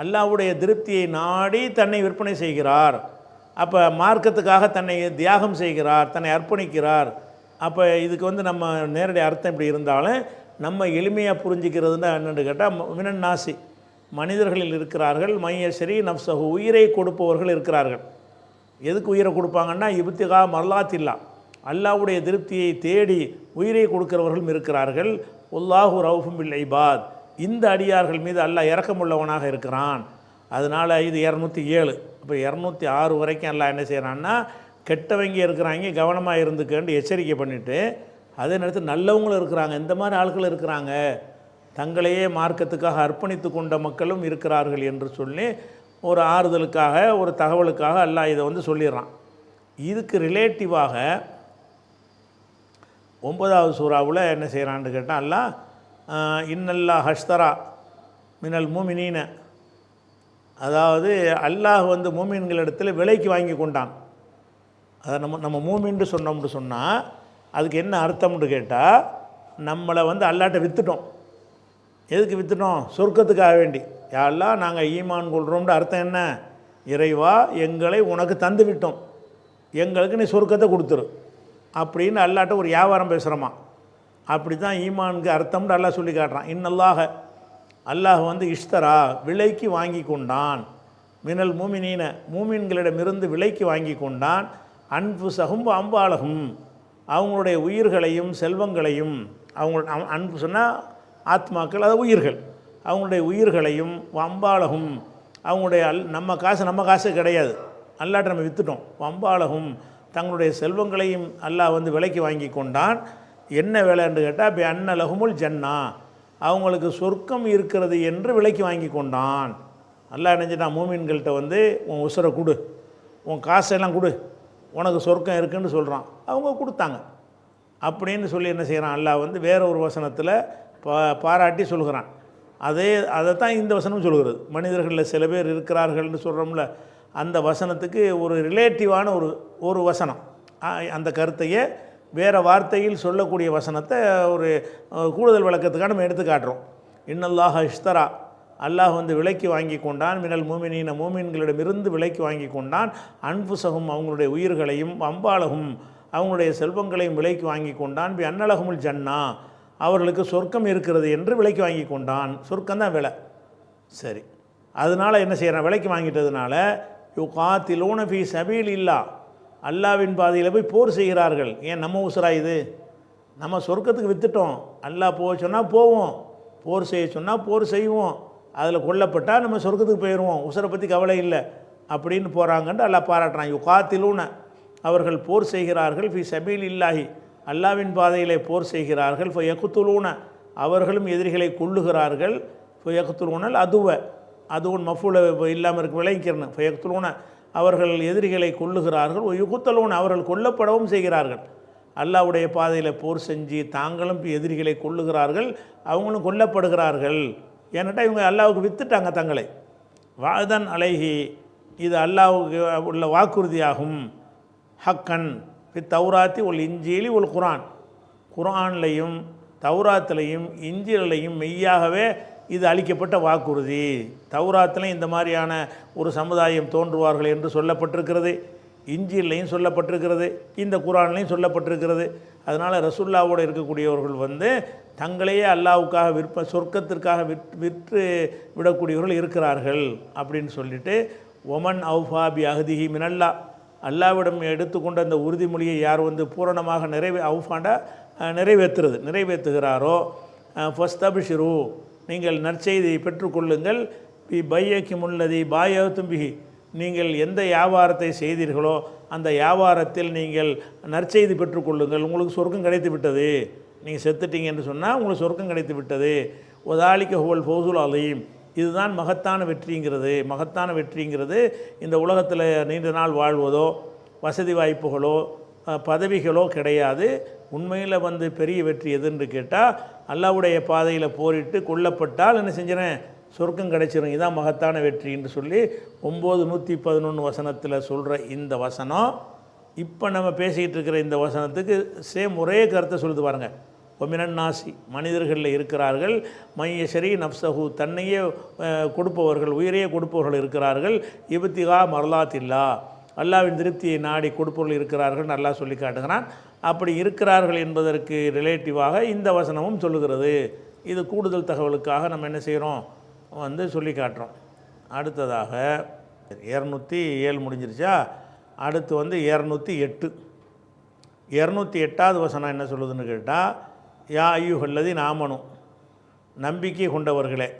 அல்லாஹ்வுடைய திருப்தியை நாடி தன்னை விற்பனை செய்கிறார். அப்போ மார்க்கத்துக்காக தன்னை தியாகம் செய்கிறார், தன்னை அர்ப்பணிக்கிறார். அப்போ இதுக்கு வந்து நம்ம நேரடி அர்த்தம் இப்படி இருந்தாலும் நம்ம எளிமையாக புரிஞ்சிக்கிறதுனா என்னென்னு கேட்டால் மினன் நாசி, மனிதர்களில் இருக்கிறார்கள். மையஸ்ரி நஃப்சஹு, உயிரை கொடுப்பவர்கள் இருக்கிறார்கள். எதுக்கு உயிரை கொடுப்பாங்கன்னா இப்திகா மர்லாத்தில்லா, அல்லாஹ்வுடைய திருப்தியை தேடி உயிரை கொடுக்கிறவர்களும் இருக்கிறார்கள். உல்லாஹு ரவுஃபும் பில் இபாத், இந்த அடியார்கள் மீது அல்லாஹ் இரக்கமுள்ளவனாக இருக்கிறான். அதனால் இது 207. இப்போ 206 வரைக்கும் எல்லாம் என்ன செய்கிறான்னா கெட்டவங்க இருக்கிறாங்க, கவனமாக இருந்துக்கன்னு எச்சரிக்கை பண்ணிவிட்டு அதே நேரத்தில் நல்லவங்களும் இருக்கிறாங்க. இந்த மாதிரி ஆட்கள் இருக்கிறாங்க, தங்களையே மார்க்கத்துக்காக அர்ப்பணித்து கொண்ட மக்களும் இருக்கிறார்கள் என்று சொல்லி ஒரு ஆறுதலுக்காக, ஒரு தகவலுக்காக அல்லாஹ் இதை வந்து சொல்லிடுறான். இதுக்கு ரிலேட்டிவாக 9வது சூறாவில் என்ன செய்கிறான்னு கேட்டால் அல்லாஹ் இன்னல்லா ஹஷ்தரா மினல் மூமினீன, அதாவது அல்லாஹ் வந்து மூமின்களிடத்தில் விலைக்கு வாங்கி கொண்டான். அதை நம்ம மூமின்னு சொன்னோம்னு சொன்னால் அதுக்கு என்ன அர்த்தம்னு கேட்டால் நம்மளை வந்து அல்லாட்ட விற்றுட்டோம். எதுக்கு விற்றுட்டோம்? சொர்க்கத்துக்காக வேண்டி. யாரெல்லாம் நாங்கள் ஈமான் கொள்கிறோம்னு அர்த்தம் என்ன? இறைவா, எங்களை உனக்கு தந்து விட்டோம், எங்களுக்கு நீ சொர்க்கத்தை கொடுத்துரு அப்படின்னு அல்லாட்ட ஒரு வியாபாரம் பேசுகிறோமா. அப்படி தான் ஈமானுக்கு அர்த்தம்னு அல்லாஹ் சொல்லி காட்டுறான். இன்னல்லாஹ, அல்லாஹ் வந்து இஷ்தரா, விலைக்கு வாங்கி கொண்டான். மினல் மூமினீன, மூமின்களிடமிருந்து விலைக்கு வாங்கி கொண்டான். அன்புசகும் அம்பாலகும், அவங்களுடைய உயிர்களையும் செல்வங்களையும், அவங்க அன்பு சொன்னால் ஆத்மாக்கள், அது உயிர்கள், அவங்களுடைய உயிர்களையும் அம்பாலகும், அவங்களுடைய நம்ம காசு கிடையாது, அல்லாட்ட நம்ம விற்றுட்டோம். அம்பாலகும், தங்களுடைய செல்வங்களையும் அல்லாஹ் வந்து விலைக்கு வாங்கி கொண்டான். என்ன வேலைன்னு கேட்டால் பி அன்னலகுமுல் ஜன்னா, அவங்களுக்கு சொர்க்கம் இருக்கிறது என்று விலைக்கு வாங்கி கொண்டான். அல்லாஹ் நினைச்சிட்டான் மூமின்கள்கிட்ட வந்து உன் உசுரை கொடு, உன் காசெல்லாம் கொடு, உனக்கு சொர்க்கம் இருக்குன்னு சொல்கிறான். அவங்க கொடுத்தாங்க. அப்படின்னு சொல்லி என்ன செய்கிறான் அல்லாஹ் வந்து வேற ஒரு வசனத்தில் பாராட்டி சொல்கிறான். அதை தான் இந்த வசனம் சொல்கிறது. மனிதர்களில் சில பேர் இருக்கிறார்கள்னு சொல்கிறோம்ல, அந்த வசனத்துக்கு ஒரு ரிலேட்டிவான ஒரு வசனம், அந்த கருத்தையே வேறு வார்த்தையில் சொல்லக்கூடிய வசனத்தை ஒரு கூடுதல் விளக்கத்துக்காக நம்ம எடுத்து காட்டுறோம். இன்னல்லாஹ இஷ்தரா, அல்லாஹ் வந்து விலைக்கு வாங்கி கொண்டான். மினல் மூமினீன, மூமின்களிடமிருந்து விலைக்கு வாங்கி கொண்டான். அன்புசகும், அவங்களுடைய உயிர்களையும் அம்பாலகும், அவங்களுடைய செல்வங்களையும் விலைக்கு வாங்கி கொண்டான். பி அன்னலகுமுல் ஜன்னா, அவர்களுக்கு சொர்க்கம் இருக்கிறது என்று விலைக்கு வாங்கி கொண்டான். சொர்க்கம்தான் விலை. சரி, அதனால் என்ன செய்கிறான்? விலைக்கு வாங்கிட்டதுனால யுகாத்திலூன ஃபீ சபீலில்லா, அல்லாவின் பாதையில் போய் போர் செய்கிறார்கள். ஏன் நம்ம உசுரா இது? நம்ம சொர்க்கத்துக்கு விற்றுட்டோம். அல்லாஹ் போக சொன்னால் போவோம், போர் செய்ய சொன்னால் போர் செய்வோம், அதில் கொல்லப்பட்டால் நம்ம சொர்க்கத்துக்கு போயிடுவோம், உசுரை பற்றி கவலை இல்லை அப்படின்னு போகிறாங்கன்ட்டு அல்லாஹ் பாராட்டுறான். யுகாத்திலூன, அவர்கள் போர் செய்கிறார்கள். ஃபி சபீலில்லாஹி, அல்லாவின் பாதையிலே போர் செய்கிறார்கள். ஃபோ யகுத்துலூன, அவர்களும் எதிரிகளை கொள்ளுகிறார்கள். ஃபோ யகுத்துலூனல் அதுவன் மஃபூல இல்லாமல் இருக்கு, விளைக்கிறேன். ஃபோ யகுத்துலூன, அவர்கள் எதிரிகளை கொள்ளுகிறார்கள். யுகுத்தலூன, அவர்கள் கொல்லப்படவும் செய்கிறார்கள். அல்லாஹ்வுடைய பாதையில் போர் செஞ்சு தாங்களும் எதிரிகளை கொள்ளுகிறார்கள், அவங்களும் கொல்லப்படுகிறார்கள். ஏன்னாட்டா இவங்க அல்லாஹ்வுக்கு விற்றுட்டாங்க தங்களை. வாதன் அலைஹி, இது அல்லாஹ்வுக்கு உள்ள வாக்குறுதியாகும். ஹக்கன் ஃபி தௌராத்தி ஒல் இஞ்சிலி ஒல் குரான், குரான்லையும் தௌராத்திலையும் இஞ்சிலையும் மெய்யாகவே இது அளிக்கப்பட்ட வாக்குறுதி. தௌராத்திலையும் இந்த மாதிரியான ஒரு சமுதாயம் தோன்றுவார்கள் என்று சொல்லப்பட்டிருக்கிறது, இஞ்சிலையும் சொல்லப்பட்டிருக்கிறது, இந்த குரான்லையும் சொல்லப்பட்டிருக்கிறது. அதனால் ரசூல்லாவோடு இருக்கக்கூடியவர்கள் வந்து தங்களையே அல்லாஹ்வுக்காக சொர்க்கத்திற்காக விற்று விடக்கூடியவர்கள் இருக்கிறார்கள் அப்படின்னு சொல்லிட்டு ஒமன் அவுஃபா பி அஹ்திஹி மினல்லா, அல்லாவிடம் எடுத்துக்கொண்ட அந்த உறுதிமொழியை யார் வந்து பூரணமாக நிறைவேற்றுகிறாரோ ஃபஸ்தபிஷிரு நீங்கள் நற்செய்தியை பெற்றுக்கொள்ளுங்கள் பி பையக்கி முல்லதி பாயத்தும்பிகி நீங்கள் எந்த வியாபாரத்தை செய்தீர்களோ அந்த வியாபாரத்தில் நீங்கள் நற்செய்தி பெற்றுக்கொள்ளுங்கள், உங்களுக்கு சொர்க்கம் கிடைத்து விட்டது. நீங்கள் செத்துட்டீங்க என்று சொன்னால் உங்களுக்கு சொர்க்கம் கிடைத்து விட்டது. ஒதாலிக்க ஹுவல் ஃபௌசுல் அலீம், இதுதான் மகத்தான வெற்றிங்கிறது இந்த உலகத்தில் நீண்ட நாள் வாழ்வதோ வசதி வாய்ப்புகளோ பதவிகளோ கிடையாது. உண்மையில் வந்து பெரிய வெற்றி எதுன்னு கேட்டால் அல்லாஹ்வுடைய பாதையில் போரிட்டு கொல்லப்பட்டால் என்ன செஞ்சிடறேன், சொர்க்கம் கிடைச்சிடும். இதுதான் மகத்தான வெற்றி என்று சொல்லி 9:111 வசனத்தில் சொல்கிற இந்த வசனம் இப்போ நம்ம பேசிக்கிட்டு இருக்கிற இந்த வசனத்துக்கு சேம் ஒரே கருத்தை சொல்லுது பாருங்கள். ஒமினன் நாசி மனிதர்களில் இருக்கிறார்கள், மையஷரி நப்சஹு தன்னையே கொடுப்பவர்கள், உயிரையே கொடுப்பவர்கள் இருக்கிறார்கள், இபத்திகா மரலாத்தில்லா அல்லாவின் திருப்தியை நாடி கொடுப்பவர்கள் இருக்கிறார்கள் நல்லா சொல்லி காட்டுகிறான். அப்படி இருக்கிறார்கள் என்பதற்கு ரிலேட்டிவாக இந்த வசனமும் சொல்லுகிறது. இது கூடுதல் தகவலுக்காக நம்ம என்ன செய்கிறோம் வந்து சொல்லி காட்டுறோம். அடுத்ததாக 207 முடிஞ்சிருச்சா, அடுத்து வந்து 208. 208வது வசனம் என்ன சொல்லுதுன்னு கேட்டால், யா ஐயுஹல்லதி நாமனும் நம்பிக்கை கொண்டவர்களே,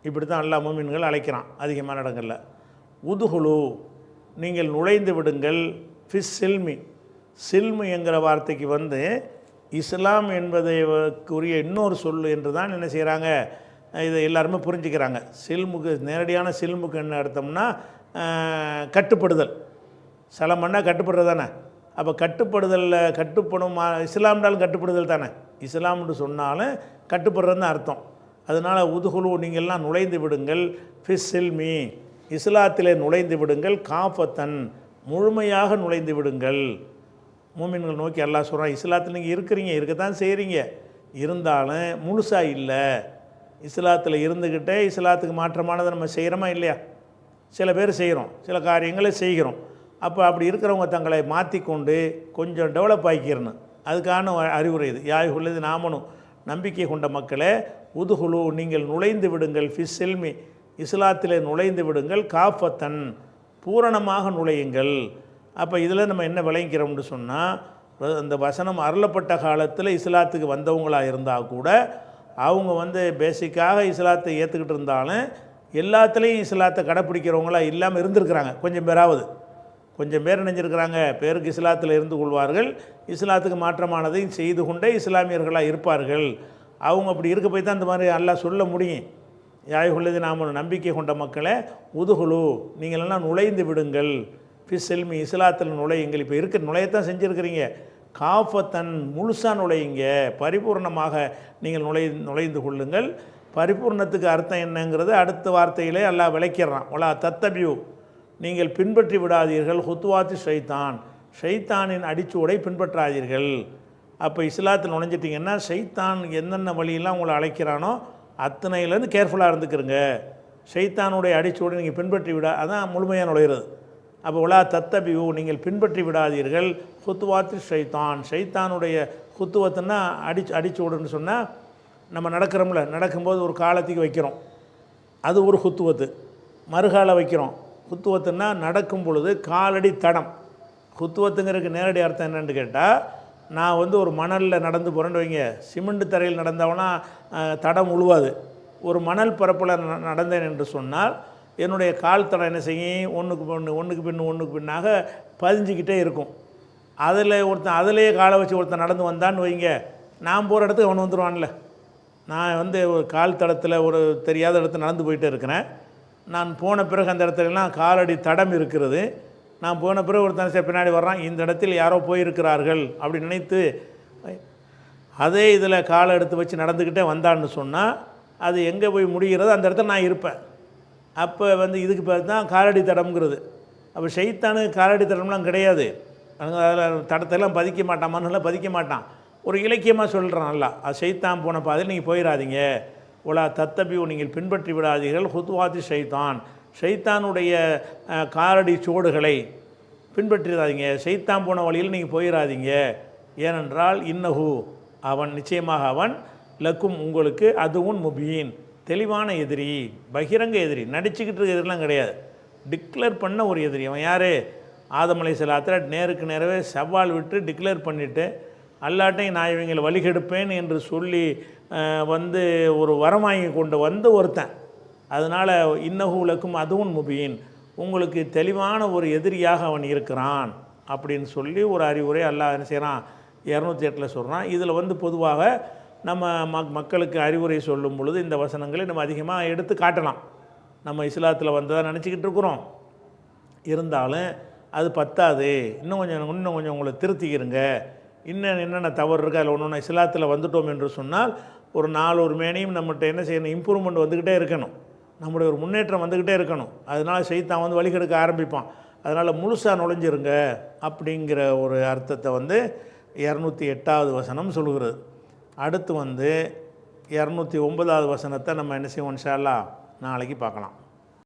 இப்படி தான் அல்லா முஃமின்கள் அழைக்கிறான் அதிகமான இடங்களில். உதுகுலு நீங்கள் நுழைந்து விடுங்கள், ஃபிஸ் சில்மு என்கிற வார்த்தைக்கு வந்து இஸ்லாம் என்பதைக்குரிய இன்னொரு சொல் என்று தான் என்ன செய்கிறாங்க, இதை எல்லாருமே புரிஞ்சுக்கிறாங்க. சில்முக்கு நேரடியான சில்முக்கு என்ன அர்த்தம்னா கட்டுப்படுதல், சலமன்னா கட்டுப்படுறது தானே. அப்போ கட்டுப்படுதலில் கட்டுப்படும் இஸ்லாம்னாலும் கட்டுப்படுதல் தானே, இஸ்லாம்னு சொன்னாலும் கட்டுப்படுறதுன்னு அர்த்தம். அதனால் உதுகுலு நீங்கள்லாம் நுழைந்து விடுங்கள், ஃபிஸ் சில்மி இஸ்லாத்திலே நுழைந்து விடுங்கள், காஃபத்தன் முழுமையாக நுழைந்து விடுங்கள். மூமின்கள் நோக்கி அல்லாஹ் சொல்கிறான், இஸ்லாத்தில் நீங்கள் இருக்கத்தான் செய்கிறீங்க, இருந்தாலும் முழுசாக இல்லை. இஸ்லாத்தில் இருந்துக்கிட்டே இஸ்லாத்துக்கு மாற்றமானதை நம்ம செய்கிறோமா இல்லையா? சில பேர் செய்கிறோம், சில காரியங்களை செய்கிறோம். அப்போ அப்படி இருக்கிறவங்க தங்களை மாற்றிக்கொண்டு கொஞ்சம் டெவலப் ஆகிக்கிறணும், அதுக்கான அறிவுரை இது. யாயுள்ளது நாமனும் நம்பிக்கை கொண்ட மக்களே, உதுகுலு நீங்கள் நுழைந்து விடுங்கள், ஃபிஸ் சில்மி இஸ்லாத்திலே நுழைந்து விடுங்கள், காஃபத்தன் பூரணமாக நுழையுங்கள். அப்போ இதில் நம்ம என்ன விளங்கிக்கிறோம்னு சொன்னால், அந்த வசனம் அருளப்பட்ட காலத்தில் இஸ்லாத்துக்கு வந்தவங்களாக இருந்தால் கூட அவங்க வந்து பேசிக்காக இஸ்லாத்தை ஏற்றுக்கிட்டு இருந்தாலும் எல்லாத்துலேயும் இஸ்லாத்தை கடைப்பிடிக்கிறவங்களா இல்லாமல் இருந்திருக்கிறாங்க. கொஞ்சம் பேர் நினைஞ்சிருக்கிறாங்க, பேருக்கு இஸ்லாத்தில் இருந்து கொள்வார்கள், இஸ்லாத்துக்கு மாற்றமானதையும் செய்து கொண்டே இஸ்லாமியர்களாக இருப்பார்கள். அவங்க அப்படி இருக்க போய் தான் இந்த மாதிரி அல்லாஹ் சொல்ல முடியும். யாயுள்ளது நாம நம்பிக்கை கொண்ட மக்களே, உதுகுலு நீங்களெல்லாம் நுழைந்து விடுங்கள், ஃபிஸ் சில்மி இஸ்லாத்தில் நுழையுங்கள். இப்போ நுழையத்தான் செஞ்சுருக்கிறீங்க, காஃபத்தன் முழுசாக நுழையுங்க, பரிபூர்ணமாக நீங்கள் நுழைந்து கொள்ளுங்கள். பரிபூர்ணத்துக்கு அர்த்தம் என்னங்கிறது அடுத்த வார்த்தையிலே அல்லாஹ் விளக்கிறான். ஒலா தத்தபியூ நீங்கள் பின்பற்றி விடாதீர்கள், ஹுத்துவாத்து ஷைத்தானின் அடிச்சுவடை பின்பற்றாதீர்கள். அப்போ இஸ்லாத்தில் நுழைஞ்சிட்டிங்கன்னா ஷைத்தான் என்னென்ன வழியெல்லாம் உங்களை அழைக்கிறானோ அத்தனையிலேருந்து கேர்ஃபுல்லாக இருந்துக்கிறங்க. ஷைத்தானுடைய அடிச்சுவடை நீங்கள் பின்பற்றி அதான் முழுமையாக நுழைகிறது. அப்போ உலா தத்தபியூ நீங்கள் பின்பற்றி விடாதீர்கள், ஹுத்துவாத்து ஷைத்தானுடைய ஹுத்துவத்துன்னா அடிச்சுவடுன்னு சொன்னால் நம்ம நடக்கும்போது ஒரு காலத்துக்கு வைக்கிறோம், அது ஒரு ஹுத்துவத்து. மறுகால வைக்கிறோம், ஹுத்துவத்துன்னா நடக்கும் பொழுது காலடி தடம். ஹுத்துவத்துங்கிறதுக்கு நேரடி அர்த்தம் என்னென்னு கேட்டால், நான் வந்து ஒரு மணலில் நடந்து போகிறேன்னு வைங்க, சிமெண்ட் தரையில் நடந்தவனா தடம் உழுவாது. ஒரு மணல் பரப்பில் நடந்தேன் என்று சொன்னால் என்னுடைய கால் தடம் என்ன செய்யும், ஒன்றுக்கு பின்னாக பதிஞ்சிக்கிட்டே இருக்கும். அதிலேயே காலை வச்சு ஒருத்தன் நடந்து வந்தான்னு வைங்க, நான் போகிற இடத்துக்கு அவன் வந்துடுவான்ல. நான் வந்து ஒரு கால் தடத்தில் ஒரு தெரியாத இடத்துல நடந்து போயிட்டே இருக்கிறேன், நான் போன பிறகு அந்த இடத்துலலாம் காலடி தடம் இருக்கிறது. நான் போன பிறகு ஒருத்தன் பின்னாடி வர்றான், இந்த இடத்தில் யாரோ போயிருக்கிறார்கள் அப்படி நினைத்து அதே இதில் காலை எடுத்து வச்சு நடந்துக்கிட்டே வந்தான்னு சொன்னால் அது எங்கே போய் முடிகிறது, அந்த இடத்துல நான் இருப்பேன். அப்போ வந்து இதுக்கு பேர் தான் காலடி தடம்ங்கிறது. அப்போ ஷைத்தானுக்கு காலடி தடம்லாம் கிடையாது, அதில் தடத்தெல்லாம் பதிக்க மாட்டான், மண்ணெல்லாம் பதிக்க மாட்டான். ஒரு இலக்கியமாக சொல்கிறான் நல்லா, அது ஷைத்தான் போன பாதையில் நீங்கள் போயிடாதீங்க. உலா தத்தபியூ நீங்கள் பின்பற்றி விடாதீர்கள், ஹுத்துவாத்தி ஷைத்தானுடைய காலடி சோடுகளை பின்பற்றிடாதீங்க, ஷைத்தான் போன வழியில் நீங்கள் போயிடாதீங்க. ஏனென்றால் இன்னஹு நிச்சயமாக அவன் லக்கும் உங்களுக்கு அதுவும் முபீன் தெளிவான எதிரி, பகிரங்க எதிரி, நடிச்சுக்கிட்டு எதிரிலாம் கிடையாது, டிக்ளேர் பண்ண ஒரு எதிரி. அவன் யார்? ஆதம் அலைஹிஸ்ஸலாத்தில் நேருக்கு நேரவே சவால் விட்டு டிக்ளேர் பண்ணிவிட்டு அல்லாட்டையும் நான் இவங்களை வழிகெடுப்பேன் என்று சொல்லி வந்து ஒரு வரமாங்கி கொண்டு வந்து ஒருத்தன். அதனால் இன்னஹூலக்கும் அதுவும் முபீன், உங்களுக்கு தெளிவான ஒரு எதிரியாக அவன் இருக்கிறான் அப்படின்னு சொல்லி ஒரு அறிவுரை அல்லாஹ் என்ன செய்கிறான் 208 சொல்கிறான். இதில் வந்து பொதுவாக நம்ம மக்களுக்கு அறிவுரை சொல்லும் பொழுது இந்த வசனங்களை நம்ம அதிகமாக எடுத்து காட்டலாம். நம்ம இஸ்லாத்தில் வந்ததாக நினச்சிக்கிட்டு இருக்கிறோம், இருந்தாலும் அது பத்தாது, இன்னும் கொஞ்சம் உங்களை திருத்திக்கிறங்க, இன்னும் என்னென்ன தவறு இருக்குது அதில் ஒன்று இஸ்லாத்தில் வந்துட்டோம் என்று சொன்னால் ஒரு 4 மேனையும் நம்மகிட்ட என்ன செய்யணும், இம்ப்ரூவ்மெண்ட் வந்துக்கிட்டே இருக்கணும், நம்முடைய ஒரு முன்னேற்றம் வந்துக்கிட்டே இருக்கணும். அதனால் ஷைத்தான் வந்து வழிகெடுக்க ஆரம்பிப்பான். அதனால் முழுசாக நுழைஞ்சிருங்க அப்படிங்கிற ஒரு அர்த்தத்தை வந்து 208வது வசனம் சொல்கிறது. அடுத்து வந்து 209வது வசனத்தை நம்ம என்ன செய்வோம் இன்ஷா அல்லாஹ் நாளைக்கு பார்க்கலாம்.